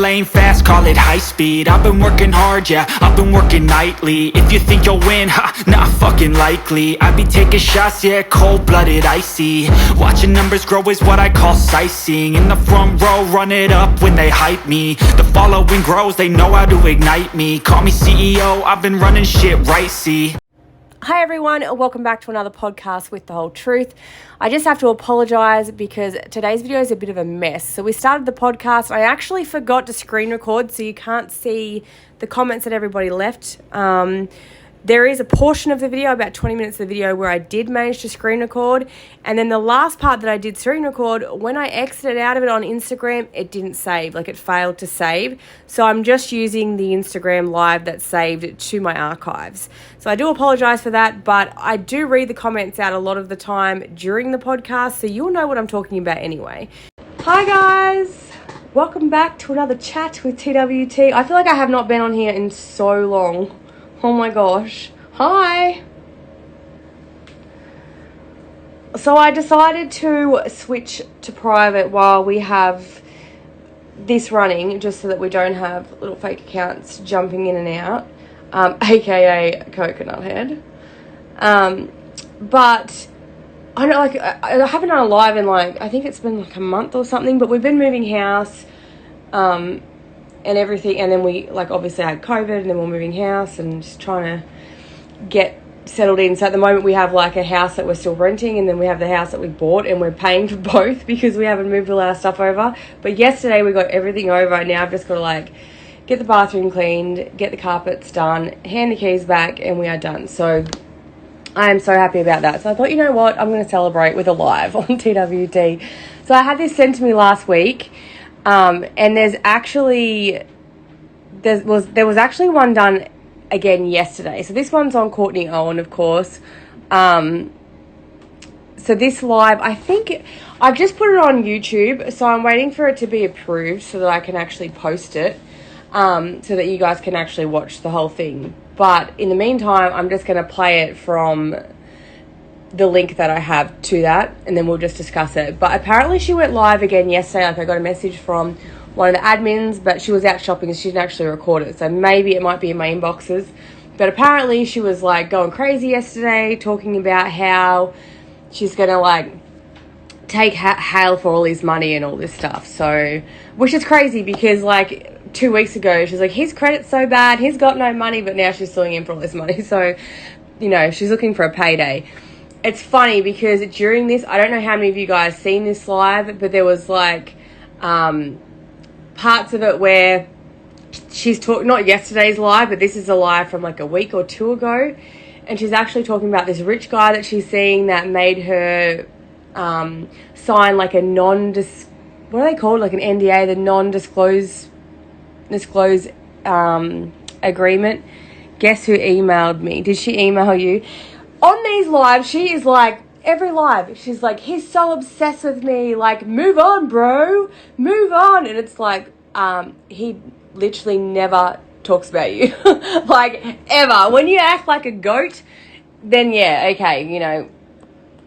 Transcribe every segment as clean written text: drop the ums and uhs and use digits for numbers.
lane fast, call it high speed. I've been working hard, yeah, I've been working nightly. If you think you'll win, not fucking likely. I be taking shots, yeah, cold-blooded, icy. Watching numbers grow is what I call sightseeing. In the front row, run it up when they hype me. The following grows, they know how to ignite me. Call me CEO, I've been running shit right, see. Hi everyone, welcome back to another podcast with The Whole Truth. I just have to apologise because today's video is a bit of a mess. So we started the podcast, I actually forgot to screen record so you can't see the comments that everybody left. There is a portion of the video, about 20 minutes of the video, where I did manage to screen record. And then the last part that I did screen record, when I exited out of it on Instagram, it didn't save, like it failed to save. So I'm just using the Instagram live that's saved to my archives. So I do apologise for that, but I do read the comments out a lot of the time during the podcast, so you'll know what I'm talking about anyway. Hi guys! Welcome back to another chat with TWT. I feel like I have not been on here in so long. Oh my gosh. Hi. So I decided to switch to private while we have this running, just so that we don't have little fake accounts jumping in and out, aka Coconut Head. But I know, like, I haven't done a live in I think it's been like a month or something, but we've been moving house, and everything, and then we obviously had COVID, and then we're moving house and just trying to get settled in. So at the moment we have a house that we're still renting, and then we have the house that we bought, and we're paying for both because we haven't moved all our stuff over. But yesterday we got everything over, and now I've just got to get the bathroom cleaned, get the carpets done, hand the keys back, and we are done. So I am so happy about that. So I thought, you know what, I'm going to celebrate with a live on TWT. So I had this sent to me last week. And there was actually one done again yesterday. So this one's on Courtney Owen, of course. So this live, I think I've just put it on YouTube, so I'm waiting for it to be approved so that I can actually post it, so that you guys can actually watch the whole thing. But in the meantime, I'm just going to play it from the link that I have to that, and then we'll just discuss it. But apparently she went live again yesterday. I got a message from one of the admins, but she was out shopping and she didn't actually record it, so maybe it might be in my inboxes. But apparently she was going crazy yesterday, talking about how she's gonna take Hale for all his money and all this stuff. So, which is crazy because 2 weeks ago she's his credit's so bad, he's got no money, but now she's suing him for all this money. So, she's looking for a payday. It's funny because during this, I don't know how many of you guys seen this live, but there was parts of it where she's talking, not yesterday's live, but this is a live from a week or two ago, and she's actually talking about this rich guy that she's seeing that made her sign a what are they called? An NDA, the non-disclose agreement. Guess who emailed me? Did she email you? On these lives, she is every live, she's he's so obsessed with me, move on, bro, move on. And it's he literally never talks about you, ever. When you act like a goat, then yeah, okay,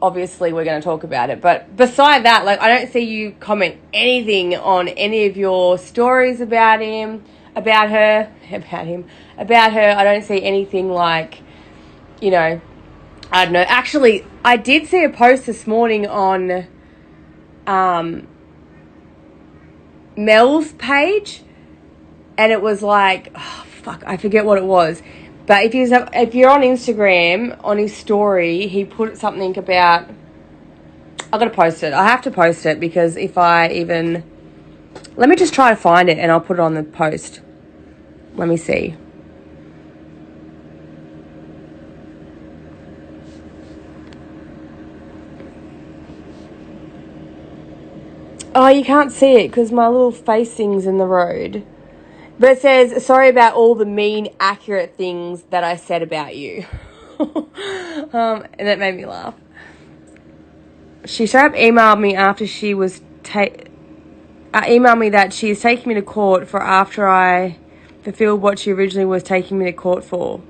obviously we're going to talk about it. But beside that, I don't see you comment anything on any of your stories about him, about her. I don't see anything I don't know. Actually, I did see a post this morning on Mel's page, and it was I forget what it was. But if you're on Instagram, on his story, he put something about, I've got to post it. I have to post it because let me just try to find it and I'll put it on the post. Let me see. Oh, you can't see it because my little facing's in the road. But it says, sorry about all the mean, accurate things that I said about you. And that made me laugh. She straight up emailed me after she was emailed me that she's taking me to court for after I fulfilled what she originally was taking me to court for.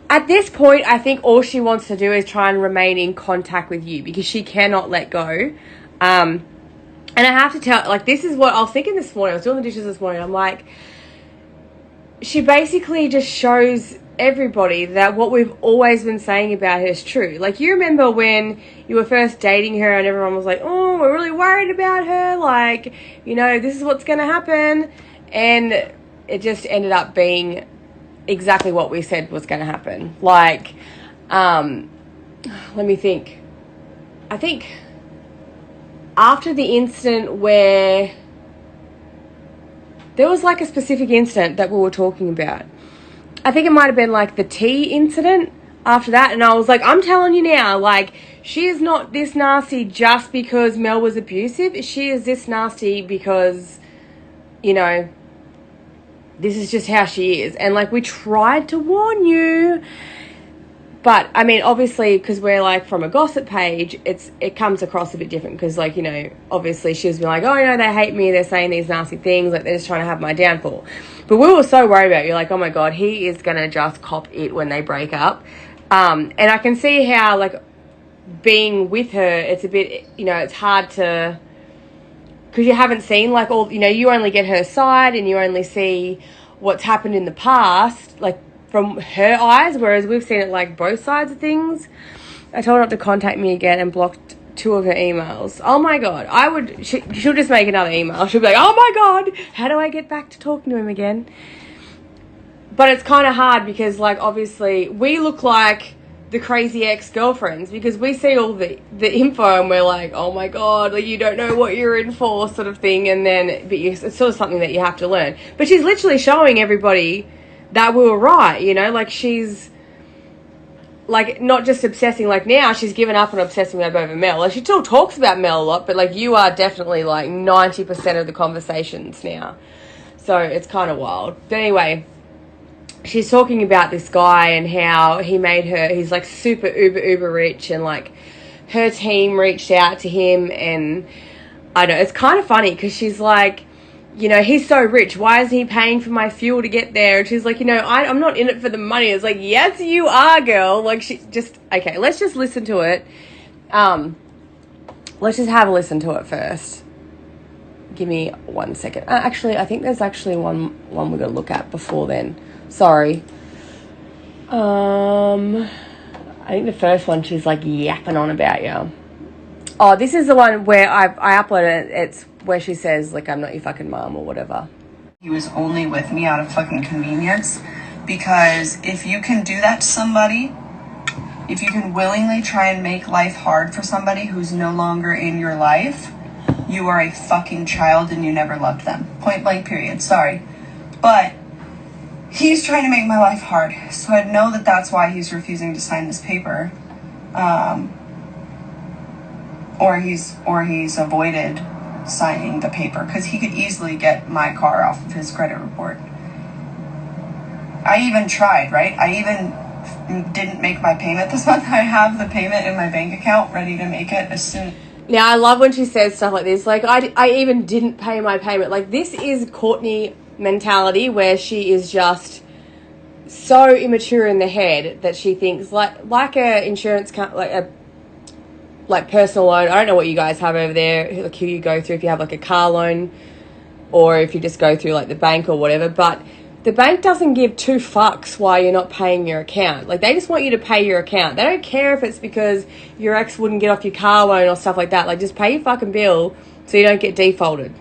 At this point, I think all she wants to do is try and remain in contact with you because she cannot let go. And I have to tell, like, this is what I was thinking this morning. I was doing the dishes this morning. I'm like, she basically just shows everybody that what we've always been saying about her is true. Like, you remember when you were first dating her and everyone was like, oh, we're really worried about her. Like, you know, this is what's going to happen. And it just ended up being exactly what we said was going to happen. Like, let me think. I think after the incident where there was like a specific incident that we were talking about. I think it might have been like the tea incident after that. And I was like, I'm telling you now, like, she is not this nasty just because Mel was abusive. She is this nasty because, you know, this is just how she is. And like, we tried to warn you. But, I mean, obviously, because we're, like, from a gossip page, it comes across a bit different because, like, you know, obviously she was being like, oh, no, they hate me, they're saying these nasty things, like, they're just trying to have my downfall. But we were so worried about you, like, oh, my God, he is going to just cop it when they break up. And I can see how, like, being with her, it's a bit, you know, it's hard to, because you haven't seen, like, all, you know, you only get her side and you only see what's happened in the past, like, from her eyes, whereas we've seen it like both sides of things. I told her not to contact me again and blocked 2 of her emails. Oh my God, she'll just make another email. She'll be like, oh my God, how do I get back to talking to him again? But it's kind of hard because, like, obviously we look like the crazy ex-girlfriends because we see all the info and we're like, oh my God, like, you don't know what you're in for, sort of thing. And then it's sort of something that you have to learn. But she's literally showing everybody that we were right, you know, like, she's, like, not just obsessing, like, now she's given up on obsessing over Mel. Like, she still talks about Mel a lot, but, like, you are definitely, like, 90% of the conversations now. So it's kind of wild. But anyway, she's talking about this guy and how he made her, he's, like, super uber rich, and, like, her team reached out to him, and I don't know, it's kind of funny because she's like, you know, he's so rich, why isn't he paying for my fuel to get there? And she's like, you know, I'm not in it for the money. It's like, yes, you are, girl. Like, she just, okay, let's just listen to it. Let's just have a listen to it first. Give me 1 second. Actually, I think there's actually one we're going to look at before then. Sorry. I think the first one, she's like yapping on about you. Oh, this is the one where I uploaded it. It's where she says, like, I'm not your fucking mom or whatever. He was only with me out of fucking convenience, because if you can do that to somebody, if you can willingly try and make life hard for somebody who's no longer in your life, you are a fucking child and you never loved them. Point blank, period. Sorry. But he's trying to make my life hard. So I know that that's why he's refusing to sign this paper. Or he's avoided signing the paper, because he could easily get my car off of his credit report. I even tried, right? I even didn't make my payment this month. I have the payment in my bank account ready to make it as soon. Now, I love when she says stuff like this. Like, I even didn't pay my payment. Like, this is Courtney mentality, where she is just so immature in the head that she thinks like a insurance company, like personal loan. I don't know what you guys have over there, like who you go through, if you have like a car loan or if you just go through like the bank or whatever. But the bank doesn't give 2 fucks why you're not paying your account. Like, they just want you to pay your account. They don't care if it's because your ex wouldn't get off your car loan or stuff like that. Like, just pay your fucking bill so you don't get defaulted.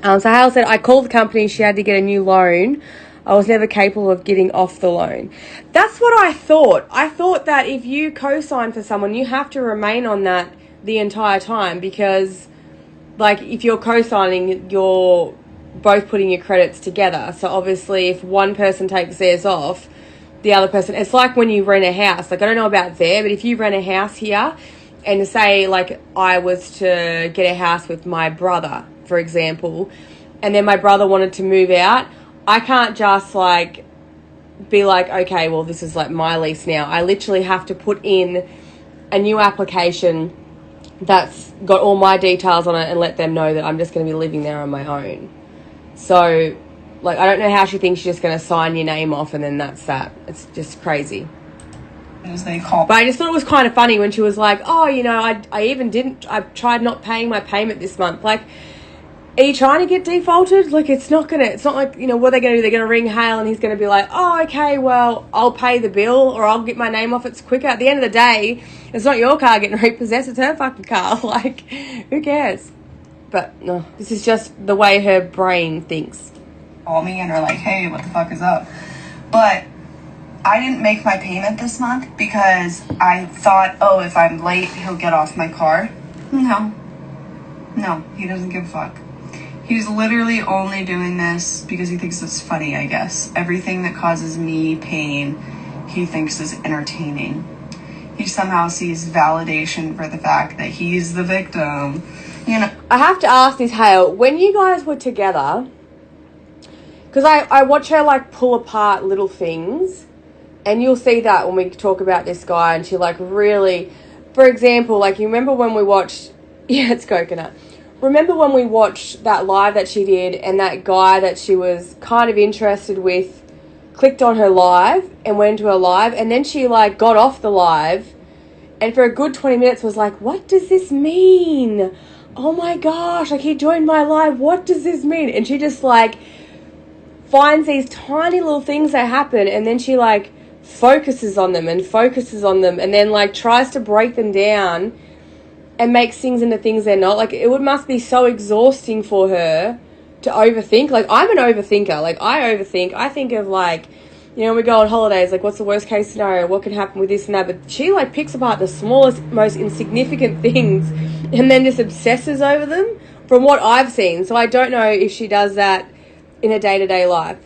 So Hale said, I called the company, she had to get a new loan. I was never capable of getting off the loan. That's what I thought. I thought that if you co-sign for someone, you have to remain on that the entire time, because, like, if you're co-signing, you're both putting your credits together. So obviously if one person takes theirs off, the other person, it's like when you rent a house. Like, I don't know about there, but if you rent a house here, and say, like, I was to get a house with my brother, for example, and then my brother wanted to move out, I can't just, like, be like, okay, well, this is, like, my lease now. I literally have to put in a new application that's got all my details on it and let them know that I'm just going to be living there on my own. So, like, I don't know how she thinks she's just going to sign your name off and then that's that. It's just crazy. as they call. But I just thought it was kind of funny when she was like, oh, you know, I tried not paying my payment this month. Like, are you trying to get defaulted? Like, it's not like, you know, what are they going to do? They're going to ring Hale and he's going to be like, oh, okay, well, I'll pay the bill or I'll get my name off. It's quicker. At the end of the day, it's not your car getting repossessed. It's her fucking car. Like, who cares? But no, this is just the way her brain thinks. Call me and are like, hey, what the fuck is up? But I didn't make my payment this month because I thought, oh, if I'm late, he'll get off my car. No, he doesn't give a fuck. He's literally only doing this because he thinks it's funny, I guess. Everything that causes me pain, he thinks is entertaining. He somehow sees validation for the fact that he's the victim. You know, I have to ask this, Hale, when you guys were together, because I watch her, like, pull apart little things, and you'll see that when we talk about this guy, and she, like, really, for example, like, you remember when we watched, yeah, it's coconut. Remember when we watched that live that she did, and that guy that she was kind of interested with clicked on her live and went into her live, and then she, like, got off the live, and for a good 20 minutes was like, what does this mean? Oh my gosh, like, he joined my live, what does this mean? And she just, like, finds these tiny little things that happen, and then she, like, focuses on them, and then, like, tries to break them down and makes things into things they're not. Like, must be so exhausting for her to overthink. Like, I'm an overthinker. Like, I overthink. I think of, like, you know, when we go on holidays, like, what's the worst case scenario? What can happen with this and that? But she, like, picks apart the smallest, most insignificant things and then just obsesses over them from what I've seen. So I don't know if she does that in a day-to-day life.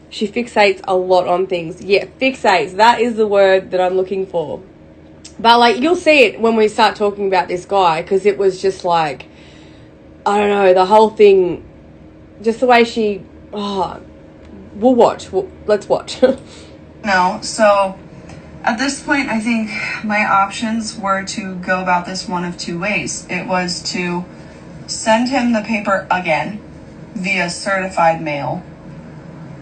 She fixates a lot on things. Yeah, fixates. That is the word that I'm looking for. But, like, you'll see it when we start talking about this guy, because it was just, like, I don't know, the whole thing, just the way she, we'll watch. Let's watch. No, so at this point, I think my options were to go about this one of two ways. It was to send him the paper again via certified mail,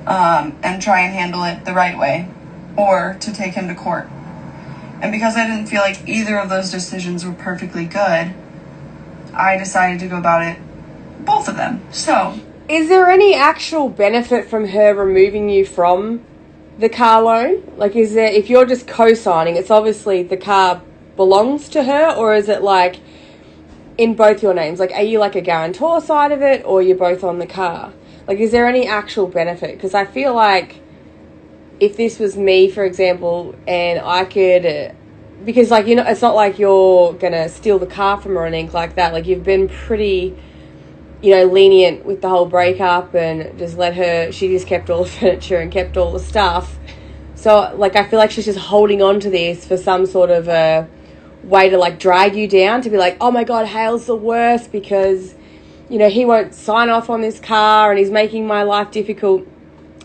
and try and handle it the right way, or to take him to court. And because I didn't feel like either of those decisions were perfectly good, I decided to go about it, both of them. So, is there any actual benefit from her removing you from the car loan? Like, is there, if you're just co-signing, it's obviously the car belongs to her, or is it, like, in both your names? Like, are you, like, a guarantor side of it, or you're both on the car? Like, is there any actual benefit? Because I feel like if this was me, for example, and I could, because, like, you know, it's not like you're going to steal the car from her or anything like that. Like, you've been pretty, you know, lenient with the whole breakup and just let her, she just kept all the furniture and kept all the stuff. So, like, I feel like she's just holding on to this for some sort of a way to, like, drag you down, to be like, oh my God, Hale's the worst because, you know, he won't sign off on this car and he's making my life difficult.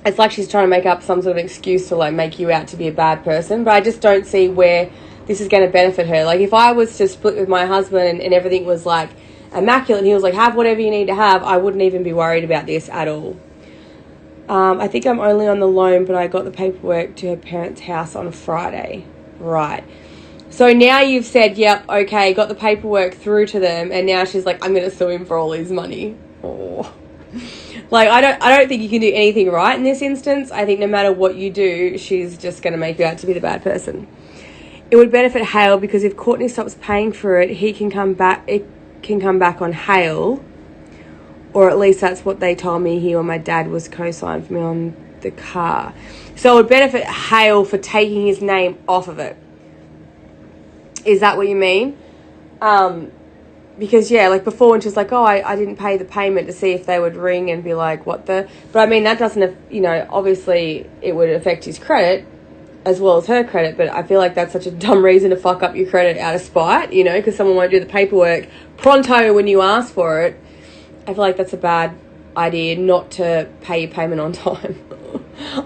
It's like she's trying to make up some sort of excuse to, like, make you out to be a bad person. But I just don't see where this is going to benefit her. Like, if I was to split with my husband and everything was, like, immaculate and he was like, have whatever you need to have, I wouldn't even be worried about this at all. I think I'm only on the loan, but I got the paperwork to her parents' house on a Friday. Right. So now you've said, yep, okay, got the paperwork through to them, and now she's like, I'm going to sue him for all his money. Oh. Like, I don't think you can do anything right in this instance. I think no matter what you do, she's just going to make you out to be the bad person. It would benefit Hale because if Courtney stops paying for it, it can come back on Hale. Or at least that's what they told me. He or my dad was co-signed for me on the car. So it would benefit Hale for taking his name off of it. Is that what you mean? Because, yeah, like before when she was like, oh, I didn't pay the payment to see if they would ring and be like, what the... But, I mean, that doesn't, you know, obviously it would affect his credit as well as her credit, but I feel like that's such a dumb reason to fuck up your credit out of spite, you know, because someone won't do the paperwork pronto when you ask for it. I feel like that's a bad idea not to pay your payment on time.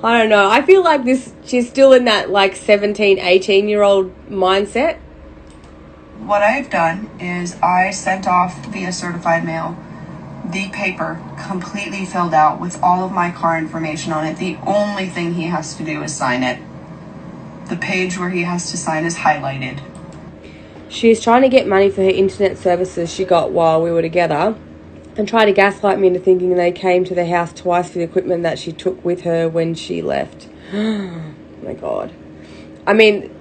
I don't know. I feel like she's still in that, like, 17, 18-year-old mindset. What I've done is I sent off via certified mail the paper completely filled out with all of my car information on it. The only thing he has to do is sign it. The page where he has to sign is highlighted. She is trying to get money for her internet services she got while we were together and tried to gaslight me into thinking they came to the house twice for the equipment that she took with her when she left. Oh my God. I mean,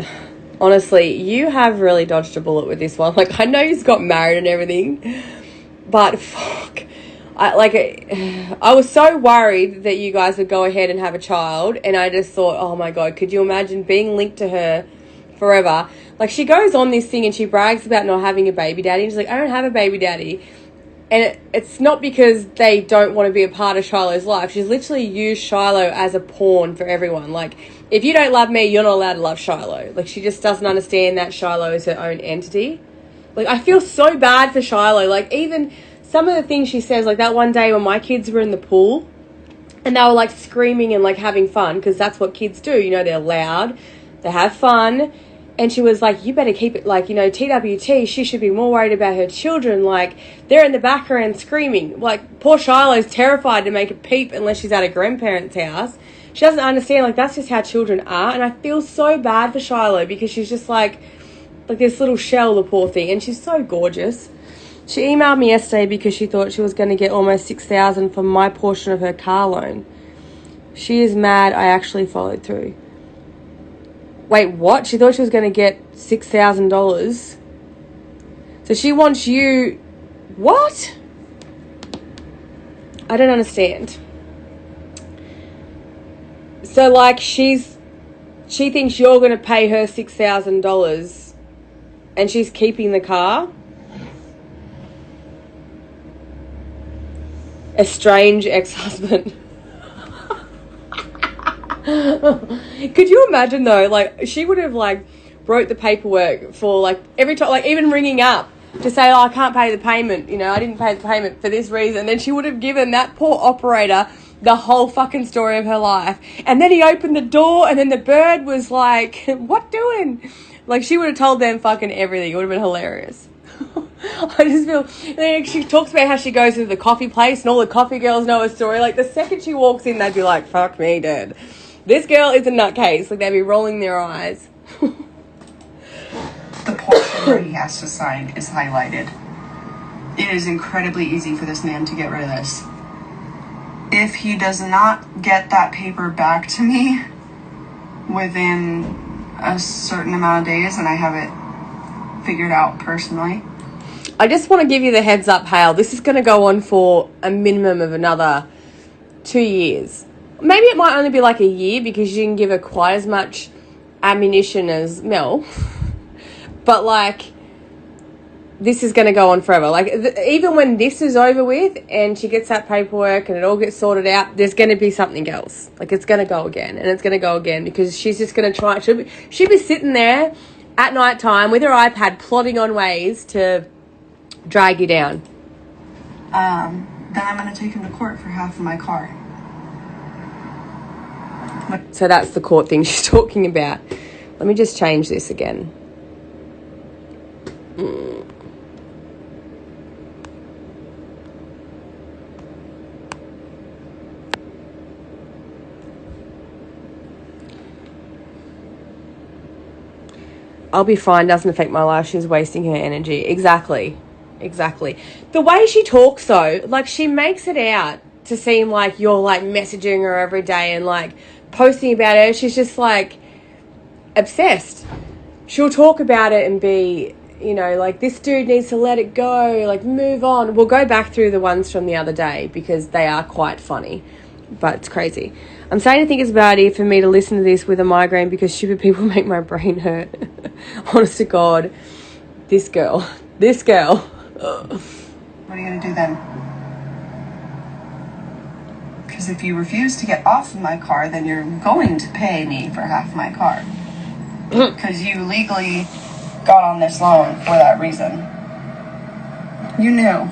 honestly, you have really dodged a bullet with this one. Like, I know he's got married and everything, but fuck. I was so worried that you guys would go ahead and have a child, and I just thought, oh my God, could you imagine being linked to her forever? Like, she goes on this thing and she brags about not having a baby daddy, and she's like, I don't have a baby daddy. And it's not because they don't want to be a part of Shiloh's life. She's literally used Shiloh as a pawn for everyone. Like, if you don't love me, you're not allowed to love Shiloh. Like, she just doesn't understand that Shiloh is her own entity. Like, I feel so bad for Shiloh. Like, even some of the things she says, like that one day when my kids were in the pool and they were like screaming and like having fun, because that's what kids do, you know, they're loud, they have fun. And she was like, you better keep it, like, you know, TWT, she should be more worried about her children. Like, they're in the background screaming. Like, poor Shiloh's terrified to make a peep unless she's at a grandparent's house. She doesn't understand, like, that's just how children are. And I feel so bad for Shiloh because she's just like this little shell, the poor thing. And she's so gorgeous. She emailed me yesterday because she thought she was going to get almost $6,000 for my portion of her car loan. She is mad I actually followed through. Wait, what? She thought she was going to get $6,000. So she wants you... What? I don't understand. So, like, she thinks you're going to pay her $6,000 and she's keeping the car? Estranged ex-husband. Could you imagine though, like, she would have like wrote the paperwork for like every time, like even ringing up to say, oh, I can't pay the payment, you know, I didn't pay the payment for this reason. Then she would have given that poor operator the whole fucking story of her life. And then he opened the door and then the bird was like, what doing? Like, she would have told them fucking everything. It would have been hilarious. I just feel, and then she talks about how she goes to the coffee place and all the coffee girls know her story. Like, the second she walks in, they'd be like, fuck me, dude. This girl is a nutcase. Like, they'd be rolling their eyes. The portion where he has to sign is highlighted. It is incredibly easy for this man to get rid of this. If he does not get that paper back to me within a certain amount of days, and I have it figured out personally. I just want to give you the heads up, Hale. This is going to go on for a minimum of another 2 years. Maybe it might only be like a year because you didn't give her quite as much ammunition as Mel. But, like, this is going to go on forever. Like, even when this is over with and she gets that paperwork and it all gets sorted out, there's going to be something else. Like, it's going to go again and it's going to go again because she's just going to try. She'll be sitting there at night time with her iPad plotting on ways to drag you down. Then I'm going to take him to court for half of my car. So that's the court thing she's talking about. Let me just change this again. I'll be fine, doesn't affect my life. She's wasting her energy. Exactly. The way she talks, though, like, she makes it out to seem like you're, like, messaging her every day and, like, posting about her. She's just, like, obsessed. She'll talk about it and be, you know, like, this dude needs to let it go, like, move on. We'll go back through the ones from the other day because they are quite funny, but it's crazy. I'm starting to think it's a bad idea for me to listen to this with a migraine because stupid people make my brain hurt. Honest to God. This girl. What are you going to do then? Because if you refuse to get off of my car, then you're going to pay me for half my car. Because you legally got on this loan for that reason. You knew.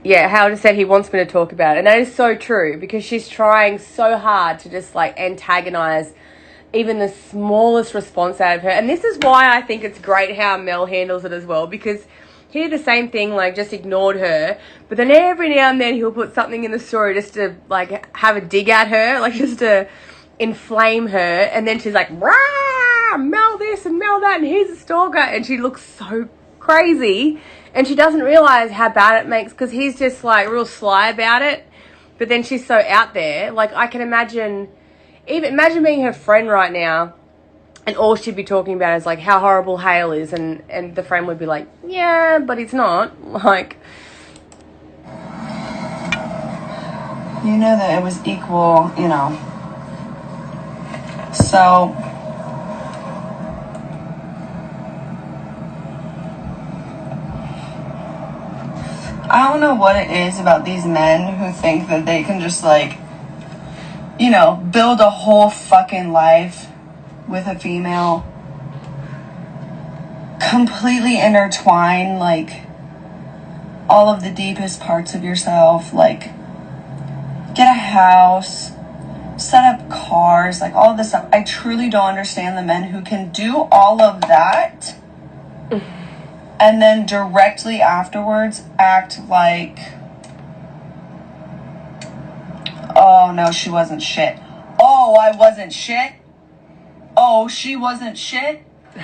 Yeah, Hal just said he wants me to talk about it. And that is so true because she's trying so hard to just, like, antagonize even the smallest response out of her. And this is why I think it's great how Mel handles it as well, because he did the same thing, like, just ignored her. But then every now and then he'll put something in the story just to, like, have a dig at her, like, just to inflame her. And then she's like, rah! yeah, Mel this and Mel that, and he's a stalker. And she looks so crazy. And she doesn't realize how bad it makes, because he's just like real sly about it. But then she's so out there. Like, I can imagine being her friend right now, and all she'd be talking about is like how horrible Hale is, and the friend would be like, yeah, but he's not. Like, you know that it was equal, you know. So I don't know what it is about these men who think that they can just, like, you know, build a whole fucking life with a female, completely intertwine, like, all of the deepest parts of yourself, like, get a house, set up cars, like, all of this stuff. I truly don't understand the men who can do all of that and then directly afterwards act like, oh, no, she wasn't shit. Oh, I wasn't shit? Oh, she wasn't shit?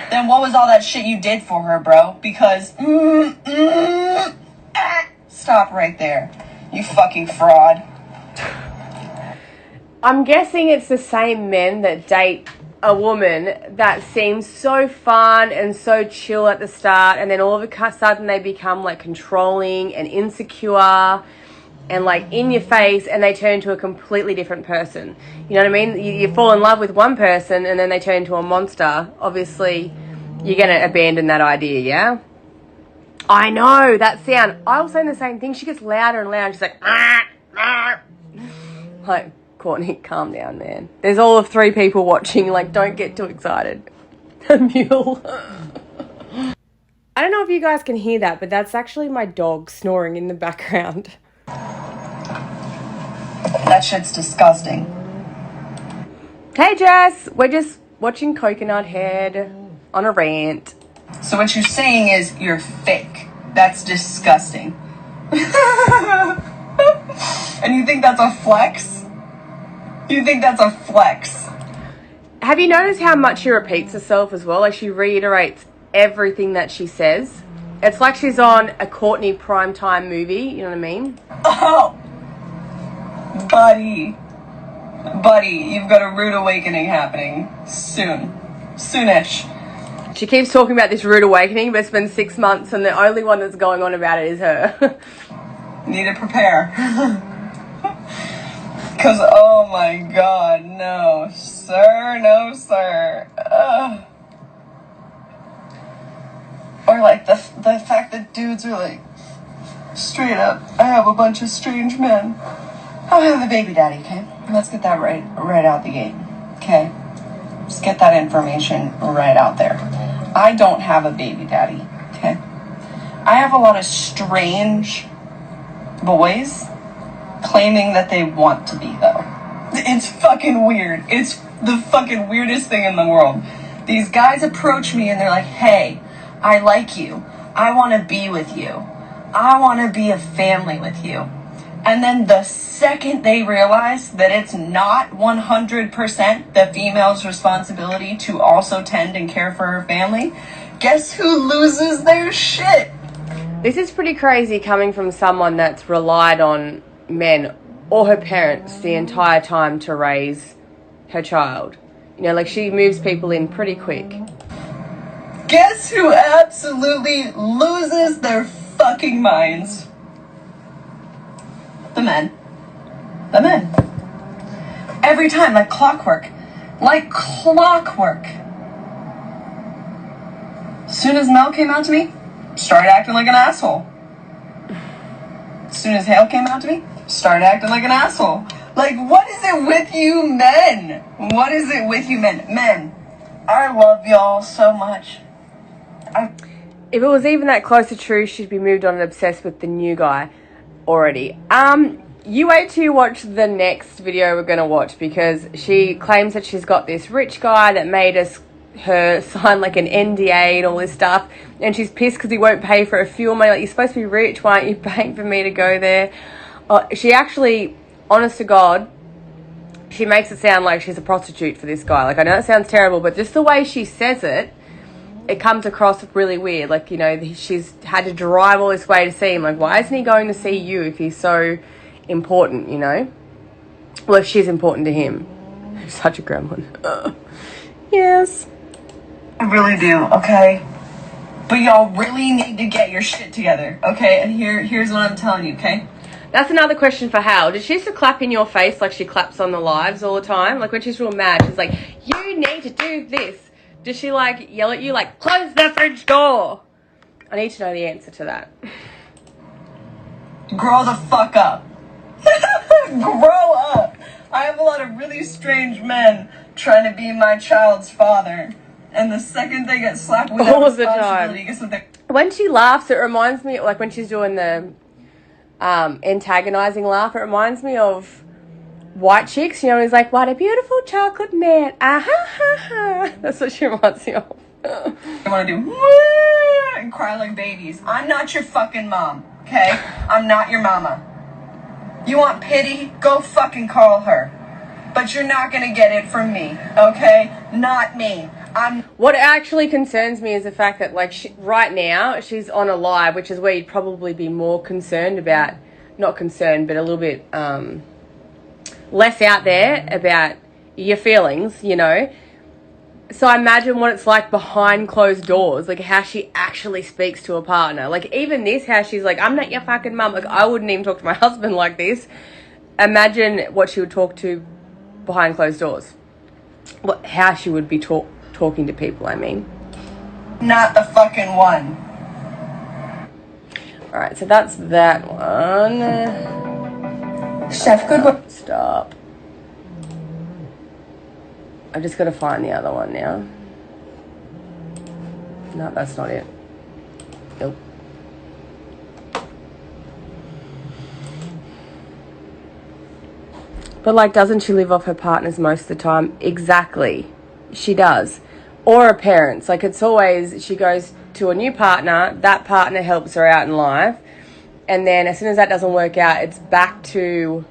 Then what was all that shit you did for her, bro? Because, stop right there, you fucking fraud. I'm guessing it's the same men that date a woman that seems so fun and so chill at the start, and then all of a sudden they become like controlling and insecure and like in your face, and they turn to a completely different person. You know what I mean? You fall in love with one person and then they turn into a monster. Obviously, you're going to abandon that idea, yeah? I know, that sound. I was saying the same thing. She gets louder and louder. She's like, like, Courtney, calm down, man. There's all of 3 people watching. Like, don't get too excited. A mule. I don't know if you guys can hear that, but that's actually my dog snoring in the background. That shit's disgusting. Hey, Jess. We're just watching Coconut Head on a rant. So what you're saying is you're fake. That's disgusting. And you think that's a flex? You think that's a flex? Have you noticed how much she repeats herself as well? Like, she reiterates everything that she says. It's like she's on a Courtney primetime movie, you know what I mean? Oh! Buddy, you've got a rude awakening happening soon. Soonish. She keeps talking about this rude awakening, but it's been 6 months and the only one that's going on about it is her. Need to prepare. Because, oh my god, no, sir, no, sir. Or like the fact that dudes are like, straight up, I have a bunch of strange men. I'll have a baby daddy, okay? Let's get that right out the gate, okay? Let's get that information right out there. I don't have a baby daddy, okay? I have a lot of strange boys claiming that they want to be, though. It's fucking weird. It's the fucking weirdest thing in the world. These guys approach me and they're like, hey, I like you. I want to be with you. I want to be a family with you. And then the second they realize that it's not 100% the female's responsibility to also tend and care for her family, guess who loses their shit? This is pretty crazy coming from someone that's relied on men or her parents the entire time to raise her child. You know, like, she moves people in pretty quick. Guess who absolutely loses their fucking minds? The men. The men. Every time, like clockwork. Like clockwork. As soon as Mel came out to me, started acting like an asshole. As soon as Hale came out to me, started acting like an asshole. Like, what is it with you men? What is it with you men? Men, I love y'all so much. If it was even that close to true, she'd be moved on and obsessed with the new guy already. You wait till you watch the next video we're going to watch, because she claims that she's got this rich guy that made her sign like an NDA and all this stuff, and she's pissed because he won't pay for a fuel money. Like, you're supposed to be rich, why aren't you paying for me to go there? She actually, honest to God, she makes it sound like she's a prostitute for this guy. Like, I know it sounds terrible, but just the way she says it, it comes across really weird. Like, you know, she's had to drive all this way to see him. Like, why isn't he going to see you if he's so important, you know? Well, if she's important to him. Such a gremlin. Yes. I really do, okay? But y'all really need to get your shit together, okay? And here's what I'm telling you, okay? That's another question for Hal. Does she used to clap in your face like she claps on the lives all the time? Like when she's real mad, she's like, you need to do this. Does she like yell at you like, close the fridge door? I need to know the answer to that. Grow the fuck up. Grow up. I have a lot of really strange men trying to be my child's father. And the second they get slapped with that responsibility, guess what they... When she laughs, it reminds me, like when she's doing the antagonizing laugh, it reminds me of White Chicks, you know, he's like, what a beautiful chocolate man. Ah ha ha ha. That's what she reminds me of. I want to do and cry like babies. I'm not your fucking mom, okay? I'm not your mama. You want pity? Go fucking call her. But you're not gonna get it from me, okay? Not me. What actually concerns me is the fact that, like, right now she's on a live, which is where you'd probably be more concerned about, not concerned, but a little bit less out there about your feelings, you know. So I imagine what it's like behind closed doors, like how she actually speaks to a partner. Like even this, how she's like, I'm not your fucking mum. Like I wouldn't even talk to my husband like this. Imagine what she would talk to behind closed doors. How she would be talking to people, I mean. Not the fucking one. Alright, so that's that one. Chef, good work. Stop. I've just got to find the other one now. No, that's not it. Nope. But, like, doesn't she live off her partners most of the time? Exactly. She does. Or her parents. Like, it's always, she goes to a new partner, that partner helps her out in life, and then as soon as that doesn't work out, it's back to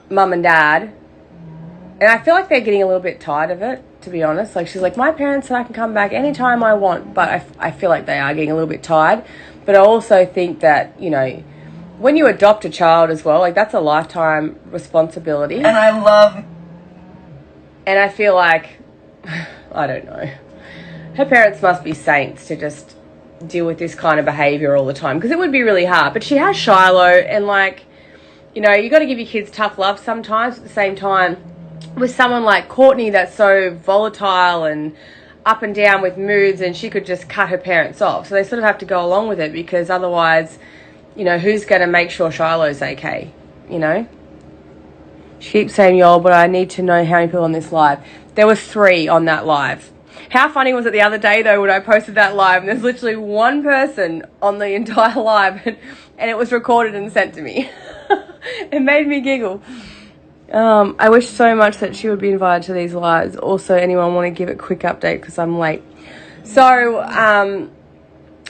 mum and dad. And I feel like they're getting a little bit tired of it, to be honest. Like, she's like, my parents said I can come back anytime I want. But I feel like they are getting a little bit tired. But I also think that, you know, when you adopt a child as well, like, that's a lifetime responsibility. And I feel like, I don't know. Her parents must be saints to just deal with this kind of behaviour all the time. Because it would be really hard. But she has Shiloh, and, like, you know, you got to give your kids tough love sometimes. At the same time, with someone like Courtney that's so volatile and up and down with moods, and she could just cut her parents off. So they sort of have to go along with it, because otherwise, you know, who's going to make sure Shiloh's okay, you know? She keeps saying, y'all, but I need to know how many people on this live. There was 3 on that live. How funny was it the other day, though, when I posted that live, and there's literally 1 person on the entire live, and it was recorded and sent to me. It made me giggle. I wish so much that she would be invited to these lives. Also, anyone want to give a quick update because I'm late. So,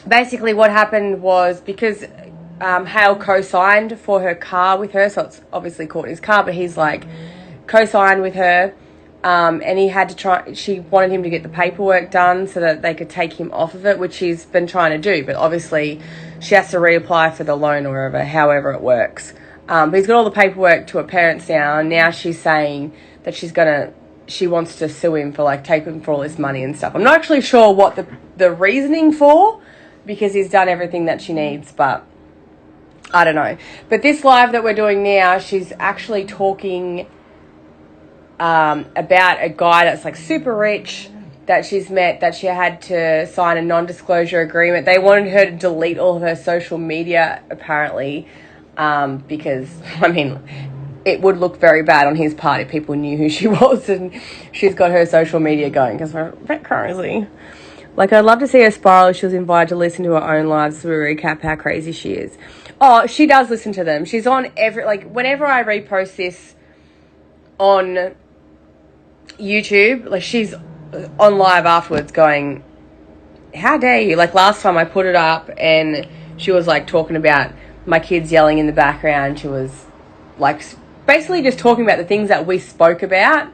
basically what happened was, because Hale co-signed for her car with her, so it's obviously Courtney's car, but he's like co-signed with her, and he had to try, she wanted him to get the paperwork done so that they could take him off of it, which he's been trying to do, but obviously she has to reapply for the loan or whatever, however it works. But he's got all the paperwork to her parents now, and now she's saying that she wants to sue him for, like, taking for all this money and stuff. I'm not actually sure what the reasoning for, because he's done everything that she needs, but I don't know. But this live that we're doing now, she's actually talking about a guy that's, like, super rich that she's met, that she had to sign a non-disclosure agreement. They wanted her to delete all of her social media, apparently, because, I mean, it would look very bad on his part if people knew who she was, and she's got her social media going, because we're a bit crazy. Like, I'd love to see her spiral if she was invited to listen to her own lives to recap how crazy she is. Oh, she does listen to them. She's on whenever I repost this on YouTube, like, she's on live afterwards going, how dare you? Like, last time I put it up and she was, like, talking about my kids yelling in the background. She was, like, basically just talking about the things that we spoke about.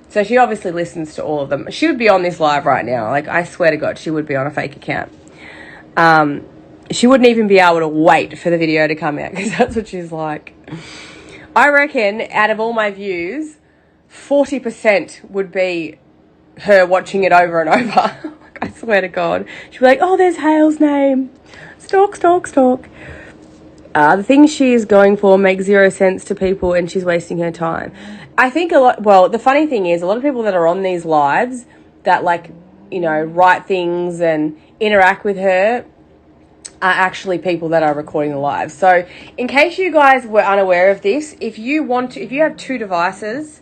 So she obviously listens to all of them. She would be on this live right now. Like, I swear to God, she would be on a fake account. She wouldn't even be able to wait for the video to come out, because that's what she's like. I reckon out of all my views, 40% would be her watching it over and over. Like, I swear to God. She'd be like, oh, there's Hale's name. Stalk, stalk, stalk. The things she is going for make zero sense to people, and she's wasting her time. I think the funny thing is, a lot of people that are on these lives that, like, you know, write things and interact with her are actually people that are recording the live. So in case you guys were unaware of this, if you have 2 devices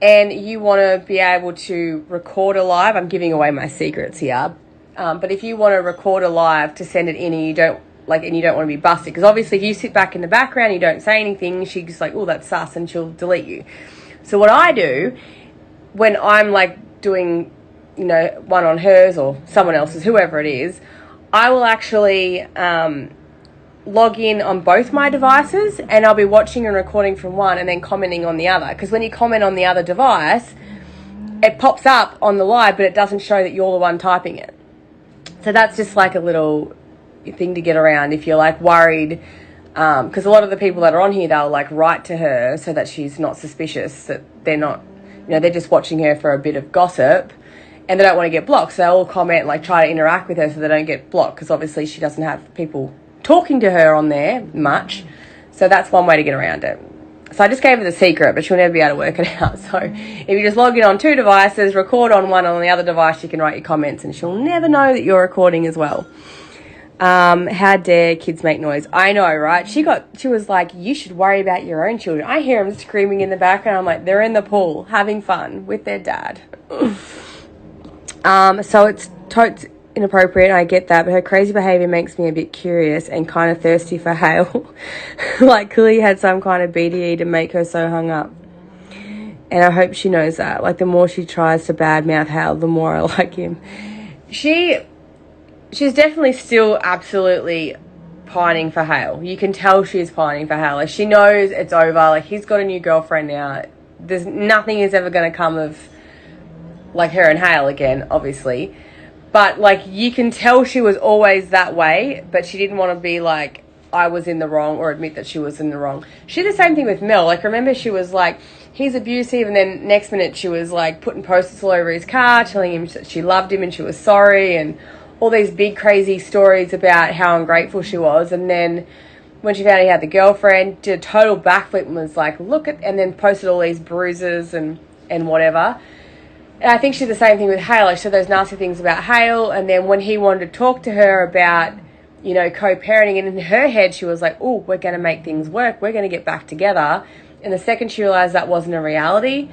and you want to be able to record a live, I'm giving away my secrets here, but if you want to record a live to send it in and you don't want to be busted, because obviously if you sit back in the background, you don't say anything, she's just like, oh, that's sus, and she'll delete you. So what I do when I'm like doing, you know, one on hers or someone else's, whoever it is, I will actually log in on both my devices, and I'll be watching and recording from one and then commenting on the other. Because when you comment on the other device, it pops up on the live, but it doesn't show that you're the one typing it. So that's just like a little thing to get around if you're like worried. Because a lot of the people that are on here, they'll like write to her so that she's not suspicious, that they're not, you know, they're just watching her for a bit of gossip. And they don't want to get blocked, so they'll all comment, like, try to interact with her so they don't get blocked, because obviously she doesn't have people talking to her on there much. So that's one way to get around it. So I just gave her the secret, but she'll never be able to work it out. So if you just log in on 2 devices, record on one, and on the other device you can write your comments, and she'll never know that you're recording as well. How dare kids make noise? I know, right? She was like, you should worry about your own children. I hear them screaming in the background. I'm like, they're in the pool having fun with their dad. So it's totes inappropriate, I get that, but her crazy behaviour makes me a bit curious and kind of thirsty for Hale. Like, clearly had some kind of BDE to make her so hung up. And I hope she knows that. Like, the more she tries to badmouth Hale, the more I like him. She's definitely still absolutely pining for Hale. You can tell she's pining for Hale. Like, she knows it's over. Like, he's got a new girlfriend now. There's nothing is ever going to come of, like, her and Hale again, obviously. But, like, you can tell she was always that way, but she didn't want to be like, I was in the wrong, or admit that she was in the wrong. She did the same thing with Mel. Like, remember, she was like, he's abusive, and then next minute she was, like, putting posters all over his car, telling him that she loved him and she was sorry, and all these big, crazy stories about how ungrateful she was. And then when she found out he had the girlfriend, did a total backflip and was like, and then posted all these bruises and whatever. And I think she did the same thing with Hale. She said those nasty things about Hale, and then when he wanted to talk to her about, you know, co-parenting, and in her head she was like, oh, we're going to make things work, we're going to get back together. And the second she realised that wasn't a reality,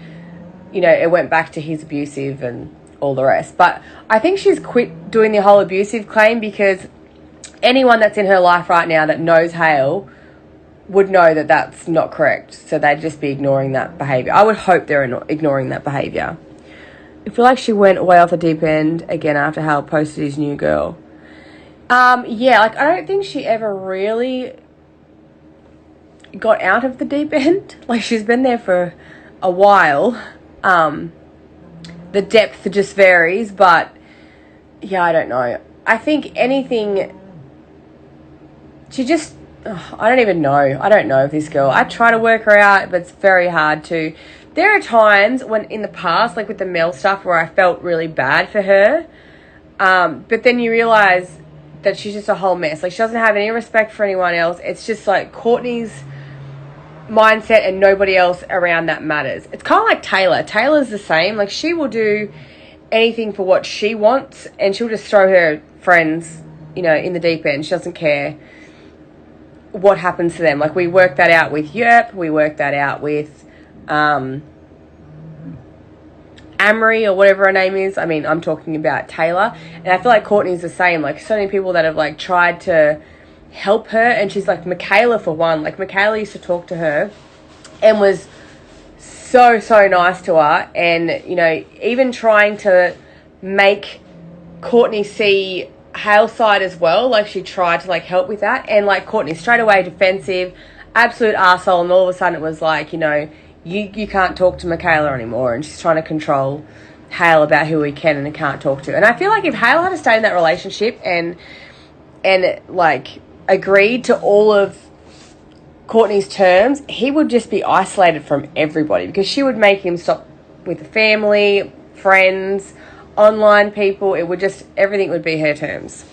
you know, it went back to he's abusive and all the rest. But I think she's quit doing the whole abusive claim, because anyone that's in her life right now that knows Hale would know that that's not correct. So they'd just be ignoring that behaviour. I would hope they're ignoring that behaviour. I feel like she went way off the deep end again after Hale posted his new girl. Yeah, like, I don't think she ever really got out of the deep end. Like, she's been there for a while. The depth just varies, but yeah, I don't know. I think anything, she just, I don't even know. I don't know if this girl, I try to work her out, but it's very hard to. There are times when in the past, like with the Mel stuff, where I felt really bad for her. But then you realise that she's just a whole mess. Like, she doesn't have any respect for anyone else. It's just like Courtney's mindset, and nobody else around that matters. It's kind of like Taylor. Taylor's the same. Like, she will do anything for what she wants, and she'll just throw her friends, you know, in the deep end. She doesn't care what happens to them. Like, we worked that out with Yerp. We worked that out with Amory, or whatever her name is. I mean, I'm talking about Taylor. And I feel like Courtney's the same. Like, so many people that have, like, tried to help her, and she's like, Michaela for one. Like, Michaela used to talk to her and was so nice to her, and, you know, even trying to make Courtney see Hale's side as well. Like, she tried to, like, help with that, and, like, Courtney straight away defensive, absolute arsehole, and all of a sudden it was like, you know, you can't talk to Michaela anymore, and she's trying to control Hale about who he can and can't talk to. And I feel like if Hale had stayed in that relationship and like agreed to all of Courtney's terms, he would just be isolated from everybody, because she would make him stop with the family, friends, online people. It would just, everything would be her terms.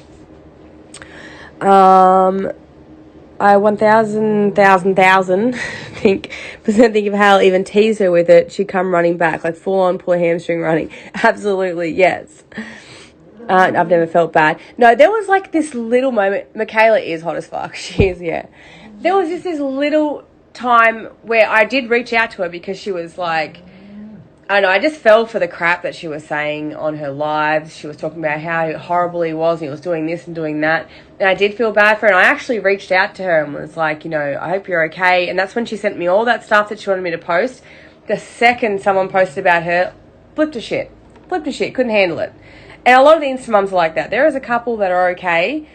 I 1,000 think if Hale even teased her with it, she'd come running back, like full on pull a hamstring running. Absolutely, yes. I've never felt bad. No, there was like this little moment. Michaela is hot as fuck. She is, yeah. There was just this little time where I did reach out to her, because she was like, I don't know, I just fell for the crap that she was saying on her lives. She was talking about how horrible he was, and he was doing this and doing that. And I did feel bad for her, and I actually reached out to her and was like, you know, I hope you're okay. And that's when she sent me all that stuff that she wanted me to post. The second someone posted about her, flipped to shit, couldn't handle it. And a lot of the Insta mums are like that. There is a couple that are okay,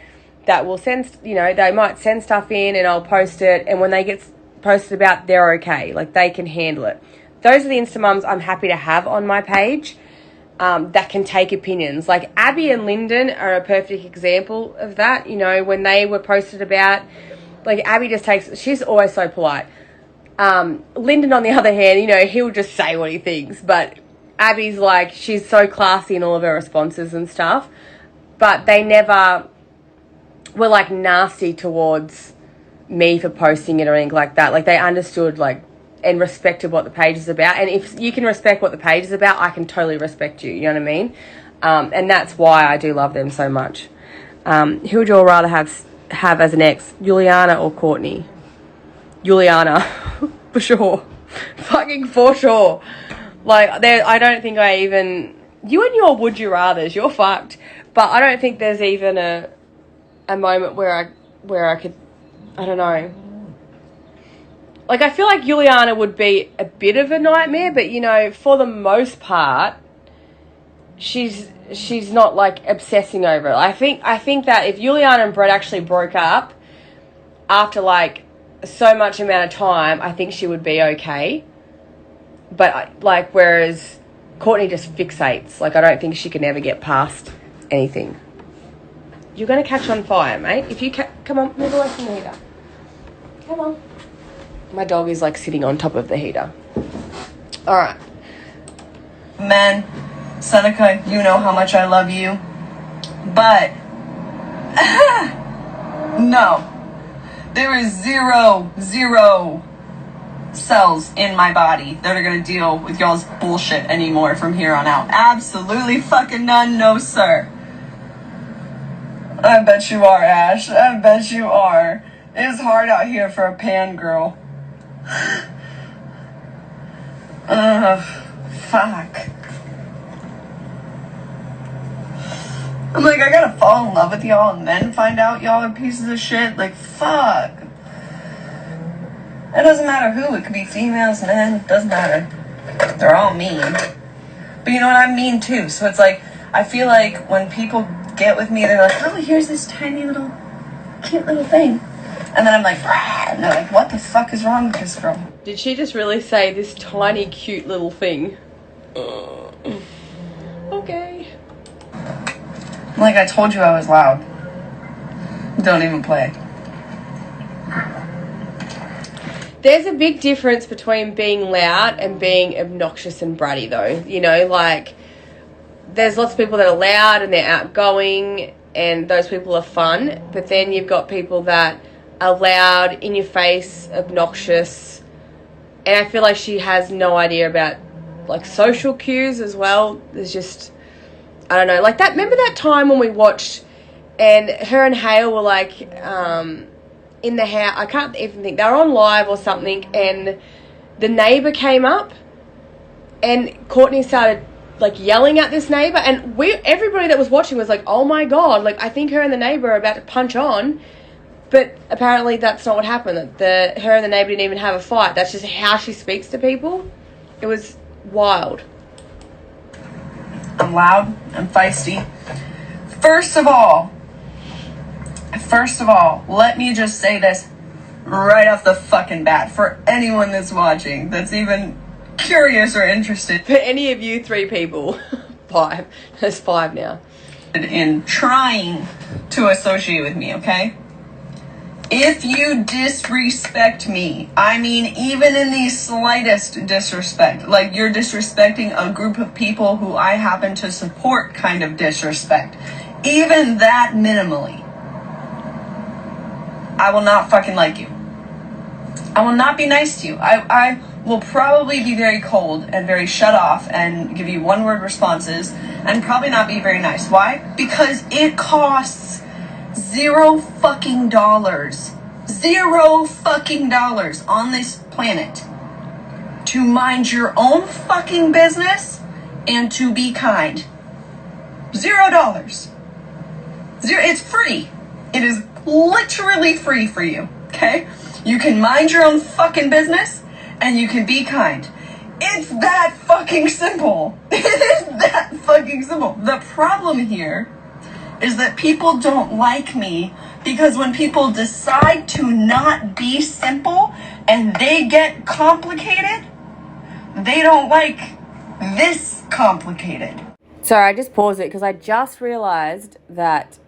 that will send, you know, they might send stuff in and I'll post it, and when they get posted about, they're okay, like they can handle it. Those are the Insta mums I'm happy to have on my page, that can take opinions. Like Abby and Lyndon are a perfect example of that. You know, when they were posted about, like Abby just takes, she's always so polite. Lyndon, on the other hand, you know, he'll just say what he thinks, but Abby's like, she's so classy in all of her responses and stuff, but they never were like nasty towards me for posting it or anything like that. Like they understood, like, and respected what the page is about. And if you can respect what the page is about, I can totally respect you. You know what I mean? And that's why I do love them so much. Who would you all rather have as an ex, Juliana or Courtney? Juliana, for sure. Fucking for sure. Like, I don't think I even... You and your would you rathers, you're fucked. But I don't think there's even a moment where I could... I don't know. Like, I feel like Juliana would be a bit of a nightmare, but, you know, for the most part, she's not, like, obsessing over it. I think that if Juliana and Brett actually broke up after, like, so much amount of time, I think she would be okay. But, like, whereas Courtney just fixates. Like, I don't think she can ever get past anything. You're going to catch on fire, mate. If you come on, move away from the heater. Come on. My dog is, like, sitting on top of the heater. All right. Men, Seneca, you know how much I love you. But, no. There is zero cells in my body that are going to deal with y'all's bullshit anymore from here on out. Absolutely fucking none, no sir. I bet you are, Ash. I bet you are. It is hard out here for a pan girl. Fuck. I'm like, I gotta fall in love with y'all and then find out y'all are pieces of shit. Like, fuck. It doesn't matter who. It could be females, men. It doesn't matter. They're all mean. But you know what? I'm mean too. So it's like, I feel like when people get with me, they're like, oh, here's this tiny little, cute little thing. And then I'm like, rah, and they're like, what the fuck is wrong with this girl? Did she just really say this tiny, cute little thing? Okay. Like I told you I was loud. Don't even play. There's a big difference between being loud and being obnoxious and bratty, though. You know, like, there's lots of people that are loud and they're outgoing, and those people are fun. But then you've got people that are loud, in your face, obnoxious. And I feel like she has no idea about, like, social cues as well. There's just, I don't know. Like, that, remember that time when we watched, and her and Hale were, like, in the house, I can't even think, they were on live or something, and the neighbour came up, and Courtney started, like, yelling at this neighbour, and everybody that was watching was like, oh my god, like, I think her and the neighbour are about to punch on. But apparently that's not what happened. Her and the neighbour didn't even have a fight. That's just how she speaks to people. It was wild. I'm loud. I'm feisty. First of all, let me just say this right off the fucking bat for anyone that's watching, that's even curious or interested. For any of you 3 people, 5. There's 5 now. In trying to associate with me, okay? If you disrespect me, I mean even in the slightest disrespect, like you're disrespecting a group of people who I happen to support kind of disrespect, even that minimally, I will not fucking like you. I will not be nice to you. I will probably be very cold and very shut off and give you one-word responses and probably not be very nice. Why? Because it costs $0 fucking on this planet to mind your own fucking business and to be kind. $0. It's free. It is literally free for you, okay? You can mind your own fucking business and you can be kind. It's that fucking simple. It is that fucking simple. The problem here is that people don't like me because when people decide to not be simple and they get complicated, they don't like this complicated. Sorry, I just paused it because I just realised that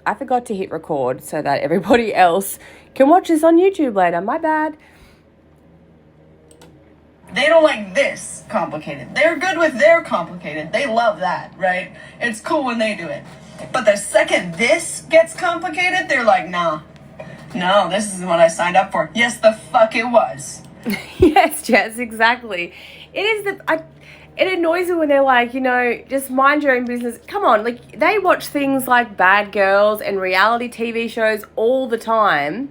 I forgot to hit record so that everybody else can watch this on YouTube later. My bad. They don't like this complicated. They're good with their complicated. They love that, right? It's cool when they do it. But the second this gets complicated, they're like, nah. No, this isn't what I signed up for. Yes, the fuck it was. Yes, Jess, exactly. It annoys me when they're like, just mind your own business. Come on, like, they watch things like Bad Girls and reality TV shows all the time.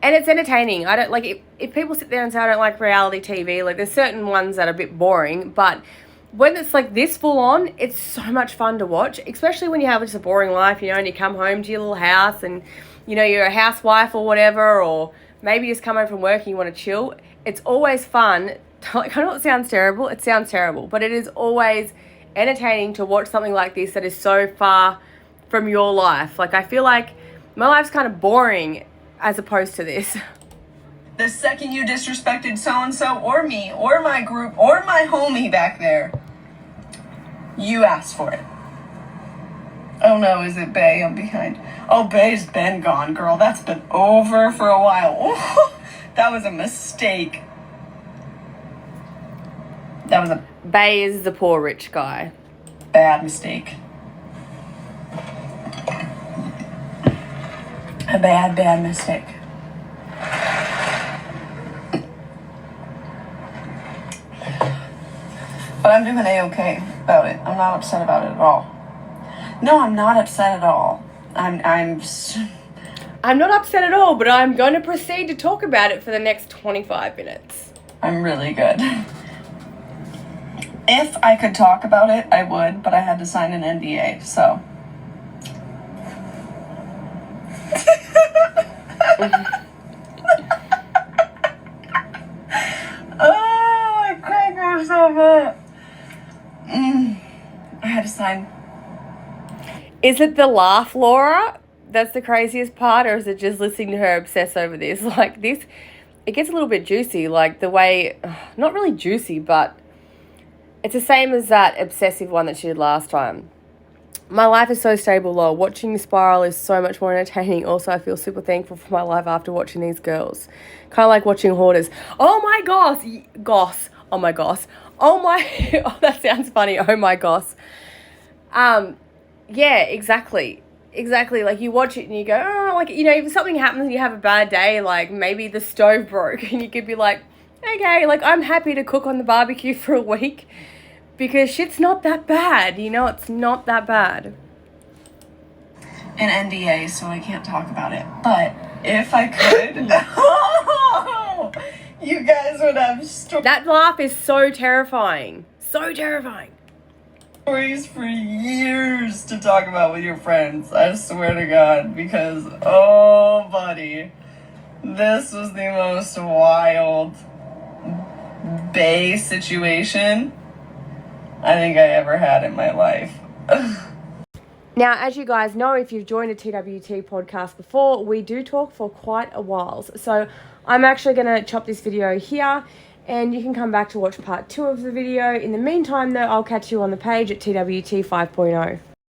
And it's entertaining. I don't like if people sit there and say I don't like reality TV, like there's certain ones that are a bit boring, but when it's like this full on, it's so much fun to watch, especially when you have just a boring life, and you come home to your little house and, you're a housewife or whatever, or maybe you just come home from work and you want to chill. It's always fun. Like, I know it sounds terrible. It sounds terrible, but it is always entertaining to watch something like this that is so far from your life. Like, I feel like my life's kind of boring as opposed to this. The second you disrespected so-and-so or me or my group or my homie back there, you asked for it. Oh no, is it Bay? I'm behind. Oh, Bay's been gone, girl. That's been over for a while. That was a mistake. That was a Bay is the poor rich guy. bad mistake. A bad mistake. But I'm doing A-okay about it. I'm not upset about it at all. No, I'm not upset at all. I'm not upset at all, but I'm going to proceed to talk about it for the next 25 minutes. I'm really good. If I could talk about it, I would, but I had to sign an NDA, so. Oh, I cracked myself up. I had to sign. Is it the laugh, Laura? That's the craziest part, or is it just listening to her obsess over this? Like this, it gets a little bit juicy, like the way, not really juicy, but it's the same as that obsessive one that she did last time. My life is so stable, lol. Watching Spiral is so much more entertaining. Also, I feel super thankful for my life after watching these girls. Kind of like watching Hoarders. Oh my gosh. Goss. Oh my gosh. Oh my. Oh, that sounds funny. Oh my gosh. Yeah, exactly. Exactly. Like you watch it and you go, oh, like, if something happens and you have a bad day, like maybe the stove broke, and you could be like, okay, like I'm happy to cook on the barbecue for a week. Because shit's not that bad, it's not that bad. An NDA, so I can't talk about it. But if I could, you guys would have That laugh is so terrifying. So terrifying. Stories for years to talk about with your friends. I swear to God, because, oh, buddy, this was the most wild Bay situation I think I ever had in my life. Now, as you guys know, if you've joined a TWT podcast before, we do talk for quite a while. So I'm actually going to chop this video here, and you can come back to watch part 2 of the video. In the meantime, though, I'll catch you on the page at TWT 5.0.